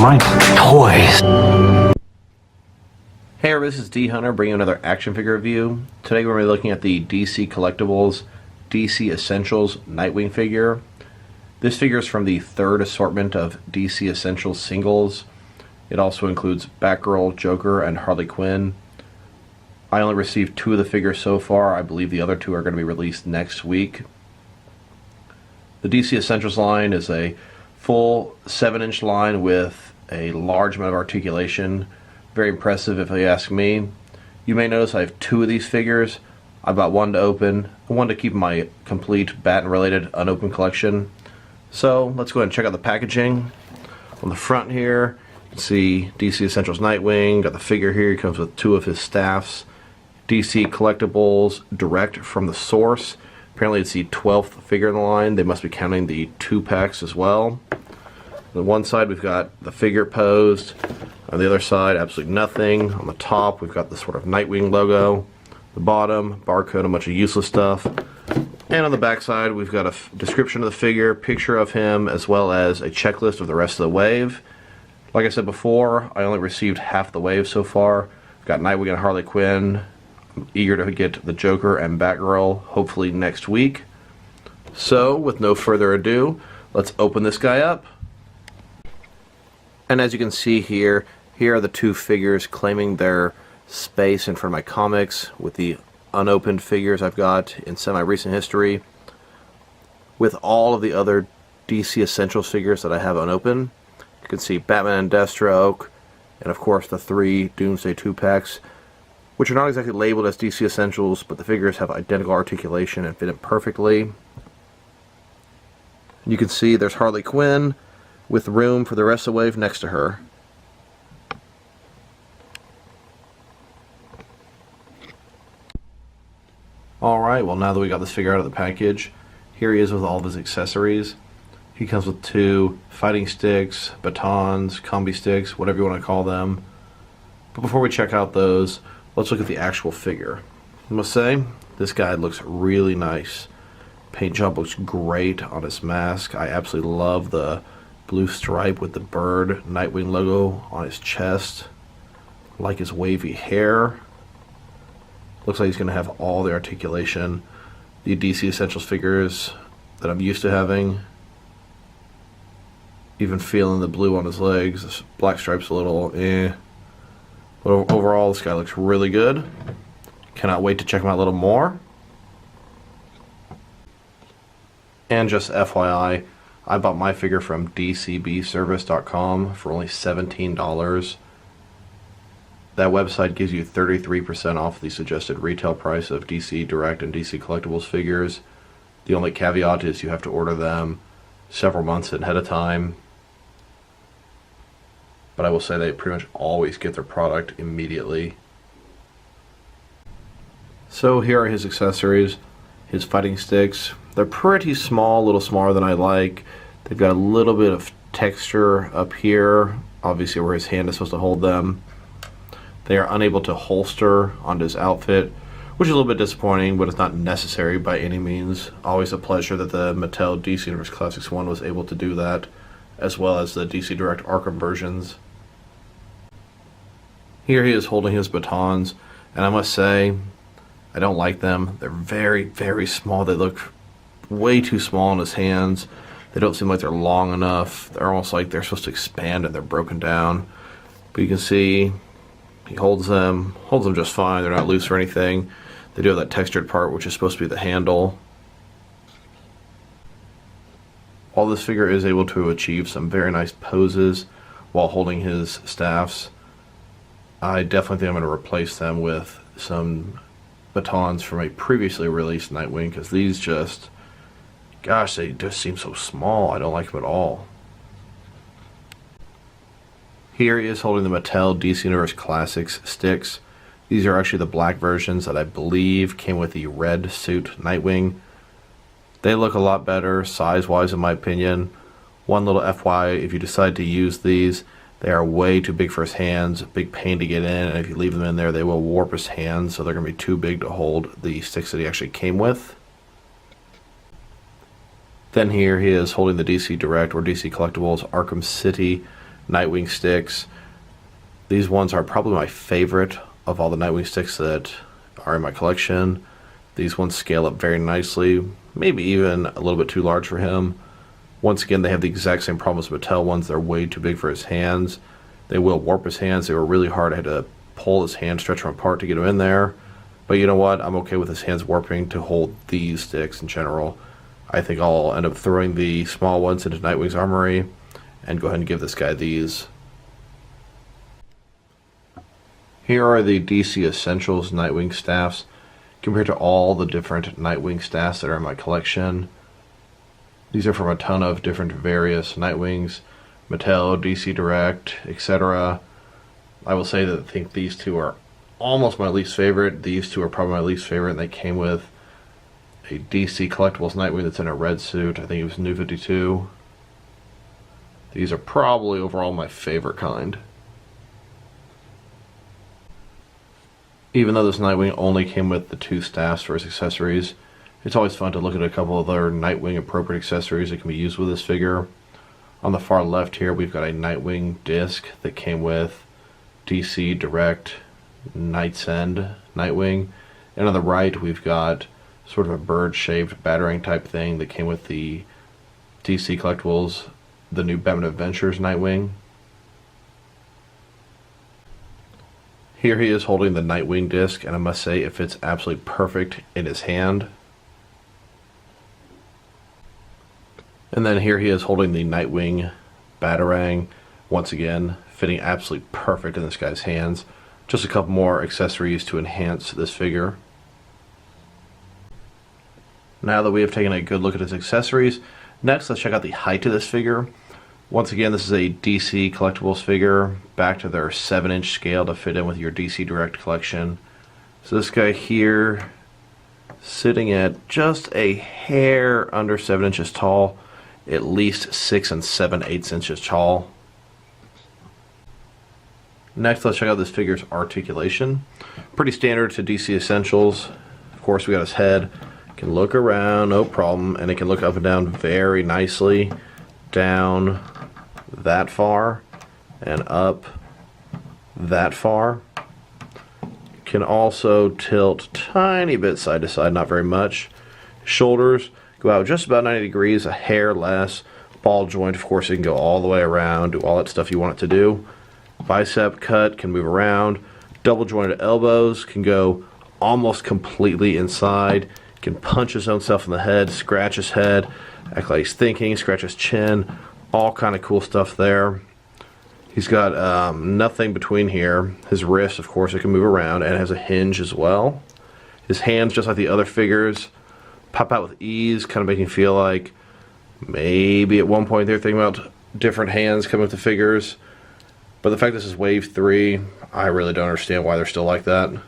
my toys. Hey everybody, this is D Hunter bringing you another action figure review. Today we're going to be looking at the DC Collectibles DC Essentials Nightwing figure. This figure is from the third assortment of DC Essentials singles. It also includes Batgirl, Joker, and Harley Quinn. I only received 2 of the figures so far. I believe the other 2 are going to be released next week. The DC Essentials line is a full 7-inch line with a large amount of articulation. Very impressive if you ask me. You may notice I have 2 of these figures. I've got one to open and one to keep my complete Batten related unopened collection. So let's go ahead and check out the packaging. On the front here you can see DC Essentials Nightwing. Got the figure here. He comes with 2 of his staffs. DC Collectibles direct from the source. Apparently it's the 12th figure in the line. They must be counting the 2 packs as well. On one side we've got the figure posed. On the other side, absolutely nothing. On the top we've got the sort of Nightwing logo. The bottom, barcode, a bunch of useless stuff. And on the back side we've got a description of the figure, picture of him, as well as a checklist of the rest of the wave. Like I said before, I only received half the wave so far. I've got Nightwing and Harley Quinn. I'm eager to get the Joker and Batgirl hopefully next week. So with no further ado, let's open this guy up. And as you can see here are the 2 figures claiming their space in front of my comics with the unopened figures I've got in semi-recent history. With all of the other DC Essentials figures that I have unopened, you can see Batman and Deathstroke, and of course the 3 Doomsday 2-packs, which are not exactly labeled as DC Essentials, but the figures have identical articulation and fit in perfectly. You can see there's Harley Quinn with room for the rest of the wave next to her. Alright, well now that we got this figure out of the package, here he is with all of his accessories. He comes with 2 fighting sticks, batons, combi sticks, whatever you want to call them. But before we check out those, let's look at the actual figure. I must say, this guy looks really nice. Paint job looks great on his mask. I absolutely love the blue stripe with the bird Nightwing logo on his chest. I like his wavy hair. Looks like he's going to have all the articulation. The DC Essentials figures that I'm used to having. Even feeling the blue on his legs. This black stripe's a little eh. But overall, this guy looks really good. Cannot wait to check him out a little more. And just FYI, I bought my figure from dcbservice.com for only $17. That website gives you 33% off the suggested retail price of DC Direct and DC Collectibles figures. The only caveat is you have to order them several months ahead of time. But I will say they pretty much always get their product immediately. So here are his accessories. His fighting sticks. They're pretty small, a little smaller than I like. They've got a little bit of texture up here, obviously where his hand is supposed to hold them. They are unable to holster onto his outfit, which is a little bit disappointing, but it's not necessary by any means. Always a pleasure that the Mattel DC Universe Classics 1 was able to do that, as well as the DC Direct Arkham versions. Here he is holding his batons, and I must say, I don't like them. They're very, very small. They look way too small in his hands. They don't seem like they're long enough. They're almost like they're supposed to expand and they're broken down. But you can see he holds them just fine. They're not loose or anything. They do have that textured part, which is supposed to be the handle. While this figure is able to achieve some very nice poses while holding his staffs, I definitely think I'm going to replace them with some batons from a previously released Nightwing, because these just, gosh, they just seem so small. I don't like them at all. Here he is holding the Mattel DC Universe Classics sticks. These are actually the black versions that I believe came with the red suit Nightwing. They look a lot better size-wise in my opinion. One little FYI, if you decide to use these, they are way too big for his hands, big pain to get in, and if you leave them in there they will warp his hands, so they're going to be too big to hold the sticks that he actually came with. Then here he is holding the DC Direct or DC Collectibles Arkham City Nightwing sticks. These ones are probably my favorite of all the Nightwing sticks that are in my collection. These ones scale up very nicely, maybe even a little bit too large for him. Once again, they have the exact same problem as Mattel ones. They're way too big for his hands. They will warp his hands. They were really hard. I had to pull his hand, stretch them apart to get him in there. But you know what? I'm okay with his hands warping to hold these sticks in general. I think I'll end up throwing the small ones into Nightwing's armory and go ahead and give this guy these. Here are the DC Essentials Nightwing staffs compared to all the different Nightwing staffs that are in my collection. These are from a ton of different various Nightwings, Mattel, DC Direct, etc. I will say that I think these two are almost my least favorite. These two are probably my least favorite, and they came with a DC Collectibles Nightwing that's in a red suit. I think it was New 52. These are probably overall my favorite kind. Even though this Nightwing only came with the 2 staffs for his accessories, it's always fun to look at a couple of other Nightwing appropriate accessories that can be used with this figure. On the far left here, we've got a Nightwing disc that came with DC Direct Knight's End Nightwing. And on the right, we've got sort of a bird-shaped batarang type thing that came with the DC Collectibles, the new Batman Adventures Nightwing. Here he is holding the Nightwing disc, and I must say it fits absolutely perfect in his hand. And then here he is holding the Nightwing batarang, once again fitting absolutely perfect in this guy's hands. Just a couple more accessories to enhance this figure. Now that we have taken a good look at his accessories, next let's check out the height of this figure. Once again, this is a DC Collectibles figure, back to their 7-inch scale to fit in with your DC Direct collection. So this guy here, sitting at just a hair under 7 inches tall, at least 6 7/8 inches tall. Next, let's check out this figure's articulation. Pretty standard to DC Essentials. Of course, we got his head. Can look around, no problem, and it can look up and down very nicely. Down that far and up that far. Can also tilt tiny bit side to side, not very much. Shoulders go out just about 90 degrees, a hair less. Ball joint, of course, it can go all the way around, do all that stuff you want it to do. Bicep cut, can move around. Double jointed elbows, can go almost completely inside. Can punch his own self in the head, scratch his head, act like he's thinking, scratch his chin. All kind of cool stuff there. He's got nothing between here. His wrist, of course, it can move around, and it has a hinge as well. His hands, just like the other figures, pop out with ease, kind of making you feel like maybe at one point they're thinking about different hands coming with the figures. But the fact this is Wave 3, I really don't understand why they're still like that. So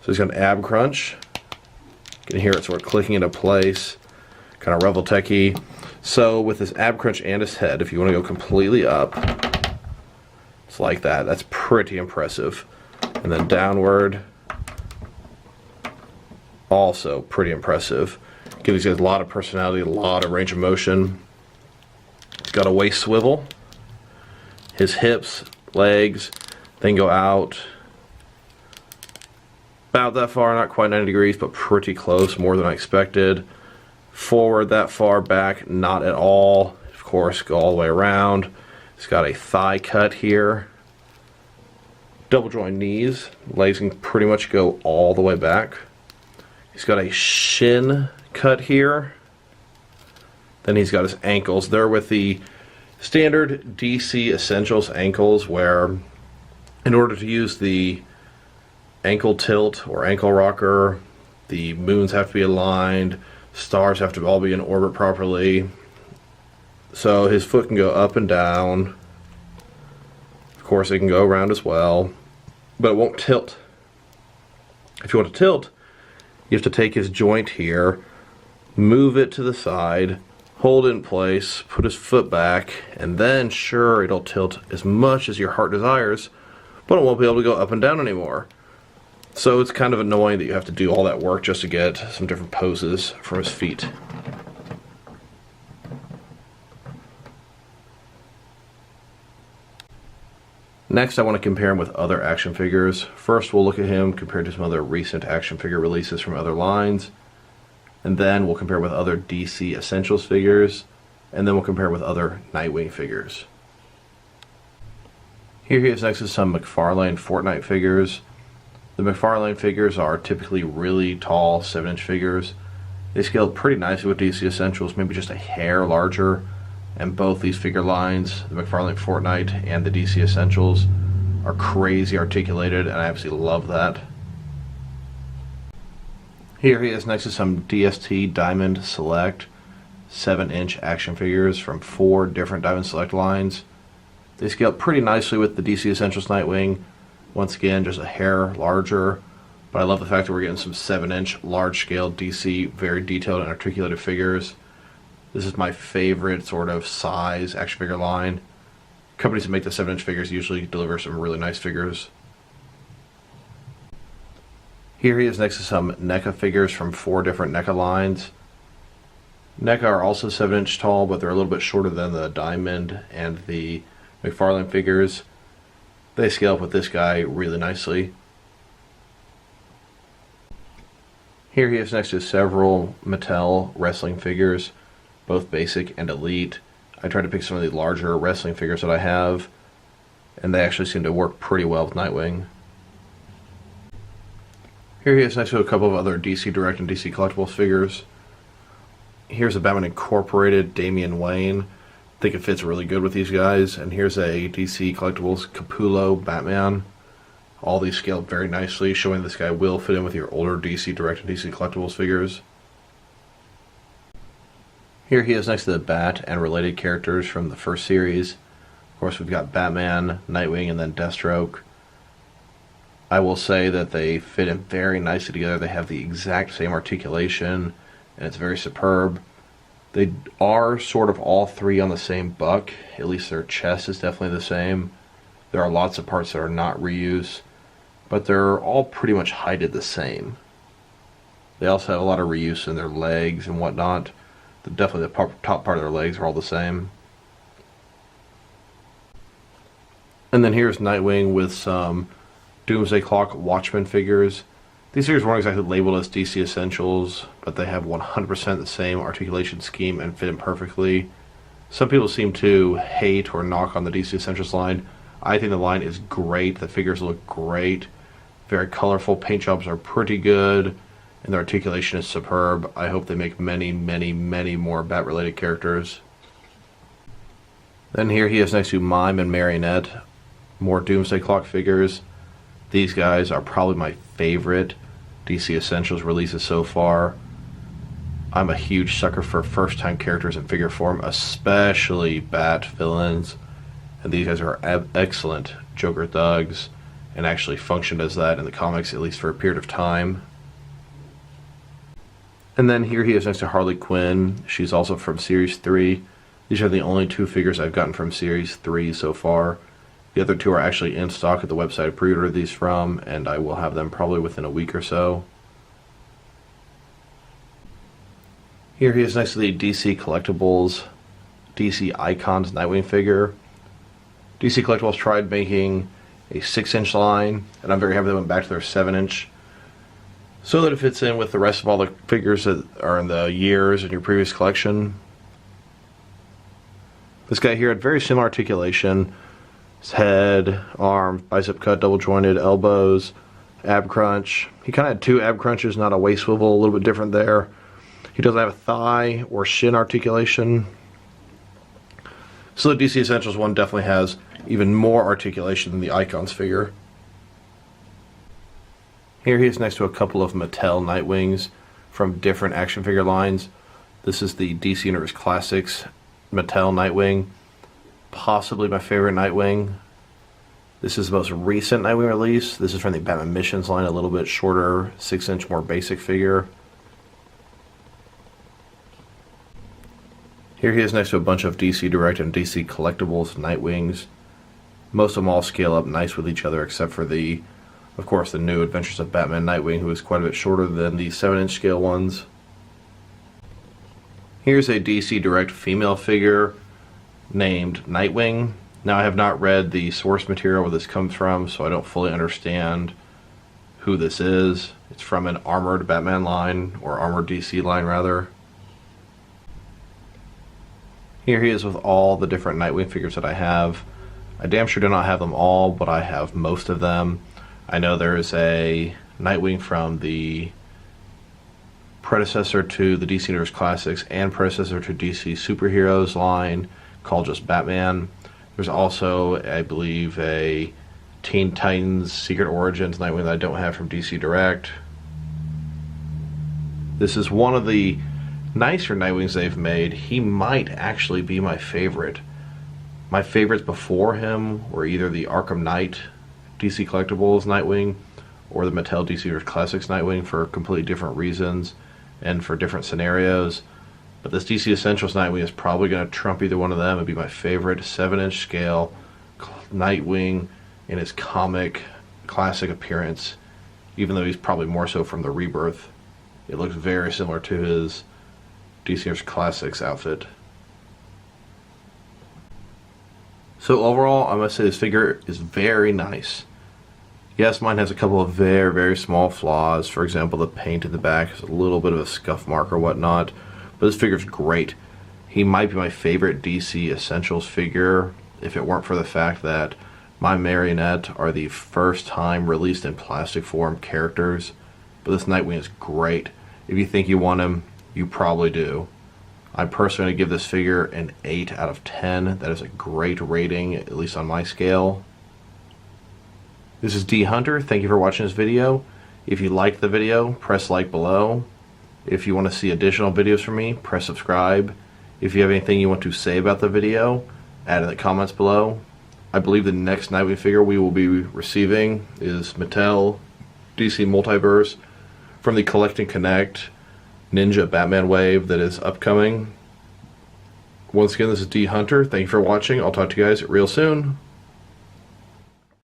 he's got an ab crunch. You can hear it sort of clicking into place. Kind of Revel-Tech-y. So with his ab crunch and his head, if you want to go completely up, it's like that. That's pretty impressive. And then downward, also pretty impressive. Gives these guys a lot of personality, a lot of range of motion. He's got a waist swivel. His hips, legs, then go out about that far, not quite 90 degrees, but pretty close, more than I expected. Forward that far, back not at all. Of course, go all the way around. He's got a thigh cut here. Double joint knees. Legs can pretty much go all the way back. He's got a shin cut here. Then he's got his ankles. They're with the standard DC Essentials ankles, where in order to use the ankle tilt or ankle rocker, the moons have to be aligned, stars have to all be in orbit properly. So his foot can go up and down. Of course, it can go around as well, but it won't tilt. If you want to tilt, you have to take his joint here, move it to the side, hold it in place, put his foot back, and then sure, it'll tilt as much as your heart desires, but it won't be able to go up and down anymore. So it's kind of annoying that you have to do all that work just to get some different poses from his feet. Next, I want to compare him with other action figures. First, we'll look at him compared to some other recent action figure releases from other lines. And then we'll compare with other DC Essentials figures. And then we'll compare with other Nightwing figures. Here he is next to some McFarlane Fortnite figures. The McFarlane figures are typically really tall 7-inch figures. They scale pretty nicely with DC Essentials, maybe just a hair larger. And both these figure lines, the McFarlane Fortnite and the DC Essentials, are crazy articulated, and I absolutely love that. Here he is next to some DST Diamond Select 7-inch action figures from 4 different Diamond Select lines. They scale pretty nicely with the DC Essentials Nightwing. Once again, just a hair larger, but I love the fact that we're getting some 7-inch large-scale DC, very detailed and articulated figures. This is my favorite sort of size action figure line. Companies that make the 7-inch figures usually deliver some really nice figures. Here he is next to some NECA figures from 4 different NECA lines. NECA are also 7-inch tall, but they're a little bit shorter than the Diamond and the McFarlane figures. They scale up with this guy really nicely. Here he is next to several Mattel wrestling figures, both basic and elite. I tried to pick some of the larger wrestling figures that I have, and they actually seem to work pretty well with Nightwing. Here he is next to a couple of other DC Direct and DC Collectibles figures. Here's a Batman Incorporated Damian Wayne. I think it fits really good with these guys. And here's a DC Collectibles Capullo Batman. All these scale very nicely, showing this guy will fit in with your older DC Direct and DC Collectibles figures. Here he is next to the Bat and related characters from the first series. Of course, we've got Batman, Nightwing, and then Deathstroke. I will say that they fit in very nicely together. They have the exact same articulation, and it's very superb. They are sort of all 3 on the same buck. At least their chest is definitely the same. There are lots of parts that are not reuse, but they're all pretty much heighted the same. They also have a lot of reuse in their legs and whatnot. Definitely the top part of their legs are all the same. And then here's Nightwing with some Doomsday Clock Watchmen figures. These figures weren't exactly labeled as DC Essentials, but they have 100% the same articulation scheme and fit in perfectly. Some people seem to hate or knock on the DC Essentials line. I think the line is great. The figures look great. Very colorful. Paint jobs are pretty good. And the articulation is superb. I hope they make many, many, many more Bat-related characters. Then here he is next to Mime and Marionette. More Doomsday Clock figures. These guys are probably my favorite DC Essentials releases so far. I'm a huge sucker for first-time characters in figure form, especially Bat villains. And these guys are excellent Joker thugs, and actually functioned as that in the comics, at least for a period of time. And then here he is next to Harley Quinn. She's also from Series 3. These are the only 2 figures I've gotten from Series 3 so far. The other 2 are actually in stock at the website I pre-ordered these from, and I will have them probably within a week or so. Here he is next to the DC Collectibles DC Icons Nightwing figure. DC Collectibles tried making a 6-inch line, and I'm very happy they went back to their 7-inch. So that it fits in with the rest of all the figures that are in the years in your previous collection. This guy here had very similar articulation. His head, arms, bicep cut, double jointed, elbows, ab crunch. He kind of had 2 ab crunches, not a waist swivel, a little bit different there. He doesn't have a thigh or shin articulation. So the DC Essentials one definitely has even more articulation than the Icons figure. Here he is next to a couple of Mattel Nightwings from different action figure lines. This is the DC Universe Classics Mattel Nightwing. Possibly my favorite Nightwing. This is the most recent Nightwing release. This is from the Batman Missions line, a little bit shorter, 6-inch, more basic figure. Here he is next to a bunch of DC Direct and DC Collectibles Nightwings. Most of them all scale up nice with each other, except for of course, the new Adventures of Batman Nightwing, who is quite a bit shorter than the 7-inch scale ones. Here's a DC Direct female figure named Nightwing. Now, I have not read the source material where this comes from, so I don't fully understand who this is. It's from an Armored Batman line, or Armored DC line rather. Here he is with all the different Nightwing figures that I have. I damn sure do not have them all, but I have most of them. I know there is a Nightwing from the predecessor to the DC Universe Classics and predecessor to DC Superheroes line called just Batman. There's also, I believe, a Teen Titans Secret Origins Nightwing that I don't have from DC Direct. This is one of the nicer Nightwings they've made. He might actually be my favorite. My favorites before him were either the Arkham Knight DC Collectibles Nightwing or the Mattel DC Universe Classics Nightwing for completely different reasons and for different scenarios. But this DC Essentials Nightwing is probably going to trump either one of them and be my favorite 7-inch scale Nightwing in his comic classic appearance, even though he's probably more so from the Rebirth. It looks very similar to his DC Universe Classics outfit. So overall, I must say this figure is very nice. Yes, mine has a couple of very, very small flaws. For example, the paint in the back is a little bit of a scuff mark or whatnot. But this figure's great. He might be my favorite DC Essentials figure if it weren't for the fact that my Marionette are the first time released in plastic form characters. But this Nightwing is great. If you think you want him, you probably do. I'm personally going to give this figure an 8 out of 10. That is a great rating, at least on my scale. This is D Hunter. Thank you for watching this video. If you liked the video, press like below. If you want to see additional videos from me, press subscribe. If you have anything you want to say about the video, add in the comments below. I believe the next Nightwing figure we will be receiving is Mattel DC Multiverse from the Collect and Connect Ninja Batman wave that is upcoming. Once again, this is D Hunter. Thank you for watching. I'll talk to you guys real soon.